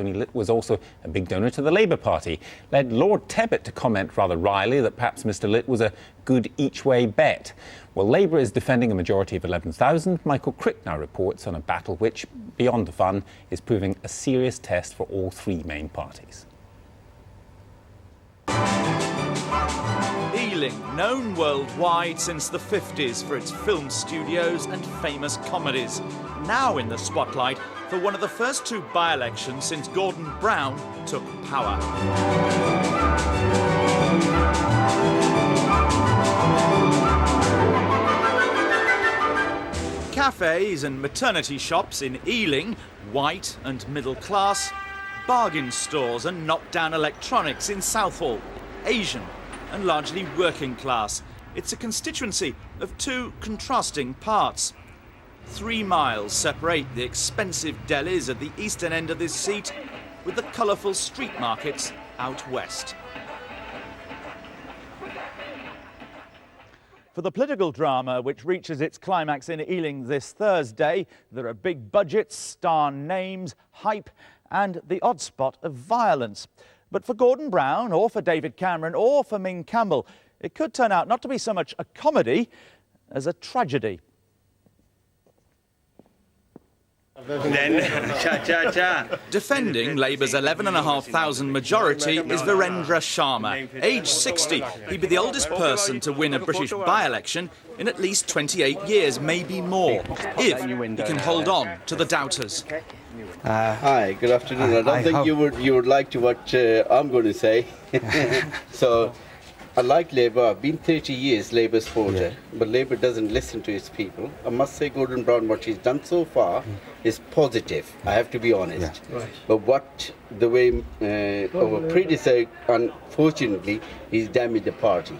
Tony Litt was also a big donor to the Labour Party, led Lord Tebbit to comment rather wryly that perhaps Mr Litt was a good each-way bet. Well, Labour is defending a majority of 11,000. Michael Crick now reports on a battle which, beyond the fun, is proving a serious test for all three main parties. Ealing, known worldwide since the 50s for its film studios and famous comedies, now in the spotlight for one of the first two by-elections since Gordon Brown took power. Cafes and maternity shops in Ealing, white and middle class, bargain stores and knockdown electronics in Southall, Asian and largely working class. It's a constituency of two contrasting parts. 3 miles separate the expensive delis at the eastern end of this seat with the colourful street markets out west. For the political drama which reaches its climax in Ealing this Thursday, there are big budgets, star names, hype and the odd spot of violence. But for Gordon Brown, or for David Cameron, or for Ming Campbell, it could turn out not to be so much a comedy as a tragedy. Defending Labour's 11,500 majority is Virendra Sharma. Aged 60, he'd be the oldest person to win a British by-election in at least 28 years, maybe more, if he can hold on to the doubters. Hi, good afternoon. I don't think you would like to what I'm going to say. So, I like Labour. I've been 30 years Labour supporter, but Labour doesn't listen to its people. I must say Gordon Brown, what he's done so far is positive, I have to be honest. Yeah. Right. But the way our predecessor, unfortunately, he's damaged the party.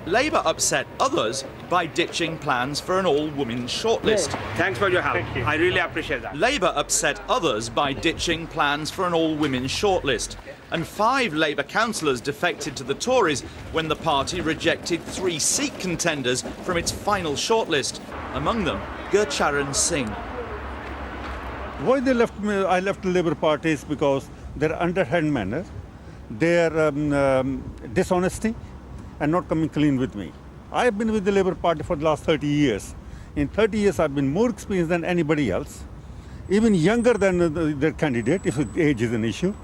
Labour upset others by ditching plans for an all-women shortlist. Thanks for your help. I really appreciate that. Labour upset others by ditching plans for an all-women shortlist. And 5 Labour councillors defected to the Tories when the party rejected 3 seat contenders from its final shortlist, among them Gurcharan Singh. Why they left me? I left the Labour Party is because their underhand manner, their dishonesty, and not coming clean with me. I've been with the Labour Party for the last 30 years. In 30 years, I've been more experienced than anybody else, even younger than their candidate, if age is an issue.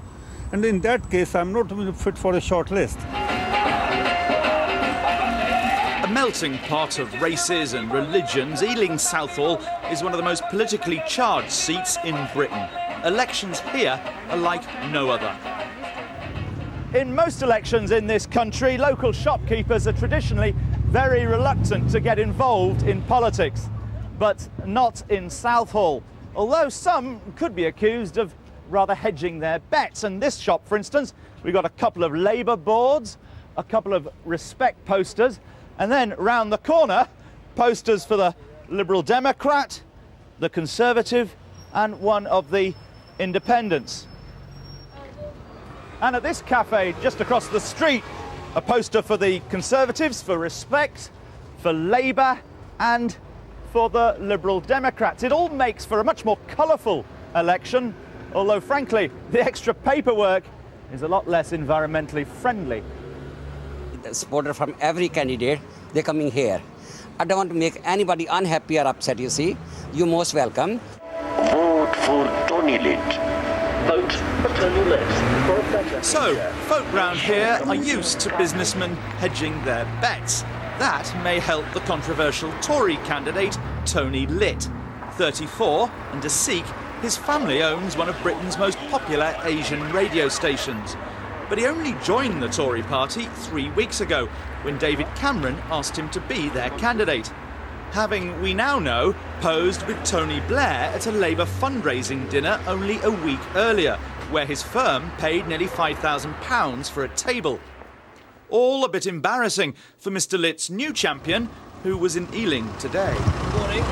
And in that case, I'm not fit for a short list. A melting pot of races and religions, Ealing Southall is one of the most politically charged seats in Britain. Elections here are like no other. In most elections in this country, local shopkeepers are traditionally very reluctant to get involved in politics, but not in Southall, although some could be accused of rather hedging their bets. And this shop, for instance, we've got a couple of Labour boards, a couple of Respect posters, and then round the corner, posters for the Liberal Democrat, the Conservative, and one of the Independents. And at this cafe just across the street, a poster for the Conservatives, for Respect, for Labour and for the Liberal Democrats. It all makes for a much more colourful election, although frankly the extra paperwork is a lot less environmentally friendly. The supporter from every candidate, they're coming here. I don't want to make anybody unhappy or upset, you see. You're most welcome. Vote for Tony Litt. Vote for Tony Litt. So, folk round here are used to businessmen hedging their bets. That may help the controversial Tory candidate, Tony Litt. 34 and a Sikh, his family owns one of Britain's most popular Asian radio stations. But he only joined the Tory party 3 weeks ago, when David Cameron asked him to be their candidate. Having, we now know, posed with Tony Blair at a Labour fundraising dinner only a week earlier, where his firm paid nearly £5,000 for a table. All a bit embarrassing for Mr Litt's new champion, who was in Ealing today. Morning.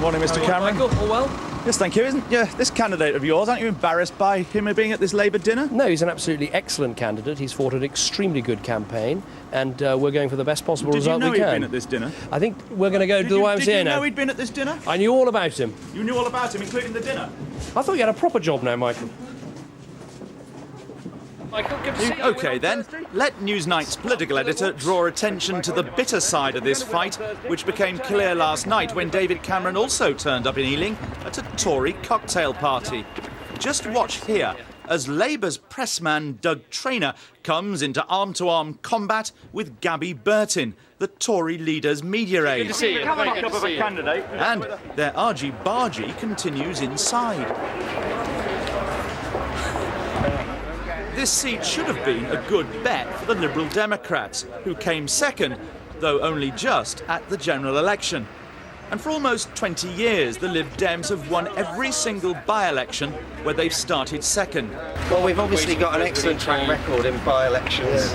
Morning, Mr Cameron. Michael, all well? Yes, thank you. This candidate of yours, aren't you embarrassed by him being at this Labour dinner? No, he's an absolutely excellent candidate. He's fought an extremely good campaign, and we're going for the best possible result we can. Did you know he'd been at this dinner? I think we're going to go to the YMCA now. Did you know he'd been at this dinner? I knew all about him. You knew all about him, including the dinner? I thought you had a proper job now, Michael. OK then, let Newsnight's political editor draw attention to the bitter side of this fight, which became clear last night when David Cameron also turned up in Ealing at a Tory cocktail party. Just watch here as Labour's pressman Doug Traynor comes into arm-to-arm combat with Gabby Burton, the Tory leader's media aide. Good to see you. And their argy-bargy continues inside. This seat should have been a good bet for the Liberal Democrats, who came second, though only just, at the general election. And for almost 20 years, the Lib Dems have won every single by-election where they've started second. Well, we've obviously got an excellent track record in by-elections.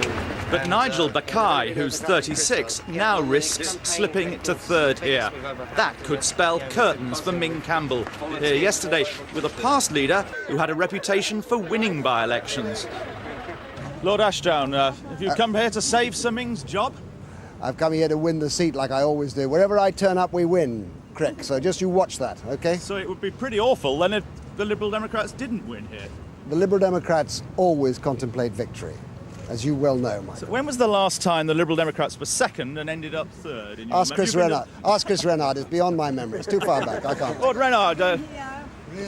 But Nigel Bakay, who's 36, now risks slipping to third here. That could spell curtains for Ming Campbell, here yesterday with a past leader who had a reputation for winning by-elections. Lord Ashdown, have you come here to save Sir Ming's job? I've come here to win the seat like I always do. Wherever I turn up, we win, Crick. So just you watch that, OK? So it would be pretty awful then if the Liberal Democrats didn't win here. The Liberal Democrats always contemplate victory, as you well know, Michael. So when was the last time the Liberal Democrats were second and ended up third? Ask Chris Renard. Ask Chris Renard. It's beyond my memory. It's too far back. I can't. Lord Renard,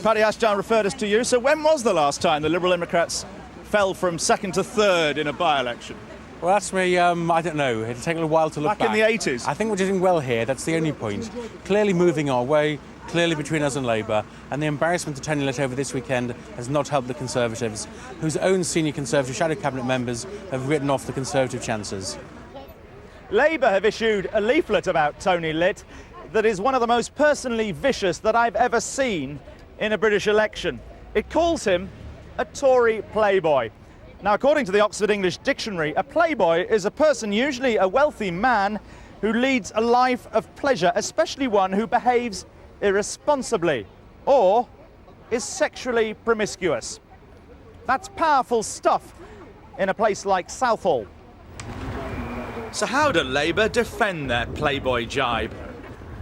Paddy Ashdown referred us to you. So when was the last time the Liberal Democrats fell from second to third in a by-election? Well, that's me, I don't know. It'll take a little while to look back. Back in the 80s? I think we're doing well here, that's the only point. Clearly moving our way, clearly between us and Labour, and the embarrassment of Tony Litt over this weekend has not helped the Conservatives, whose own senior Conservative shadow cabinet members have written off the Conservative chances. Labour have issued a leaflet about Tony Litt that is one of the most personally vicious that I've ever seen in a British election. It calls him a Tory playboy. Now, according to the Oxford English Dictionary, a playboy is a person, usually a wealthy man, who leads a life of pleasure, especially one who behaves irresponsibly or is sexually promiscuous. That's powerful stuff in a place like Southall. So how do Labour defend their playboy jibe?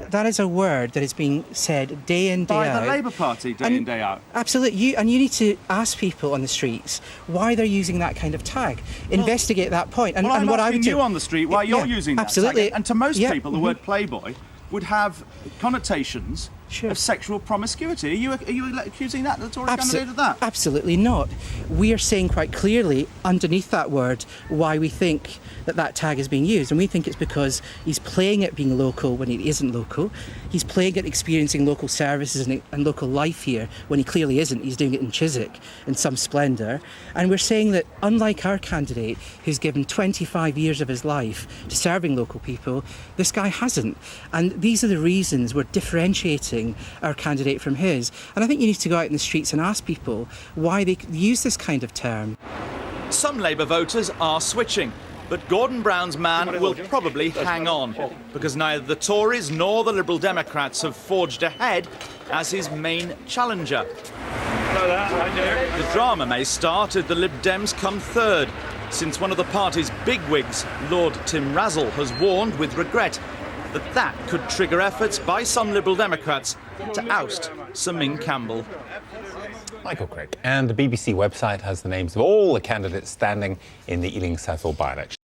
That is a word that is being said day in, day out. By the Labour Party, day in, day out. Absolutely. You need to ask people on the streets why they're using that kind of tag. Investigate that point. And what I would do on the street why you're using that absolutely. Tag. And to most people, the word playboy would have connotations of sexual promiscuity. Are you accusing the Tory candidate of that? Absolutely not. We are saying quite clearly underneath that word why we think that tag is being used, and we think it's because he's playing at being local when he isn't local. He's playing at experiencing local services and local life here when he clearly isn't. He's doing it in Chiswick in some splendour. And we're saying that unlike our candidate, who's given 25 years of his life to serving local people, this guy hasn't. And these are the reasons we're differentiating our candidate from his. And I think you need to go out in the streets and ask people why they use this kind of term. Some Labour voters are switching, but Gordon Brown's man will probably hang on, because neither the Tories nor the Liberal Democrats have forged ahead as his main challenger. The drama may start if the Lib Dems come third, since one of the party's bigwigs, Lord Tim Razzle, has warned with regret that could trigger efforts by some Liberal Democrats to oust Sir Ming Campbell. Michael Crick. And the BBC website has the names of all the candidates standing in the Ealing Southall by-election.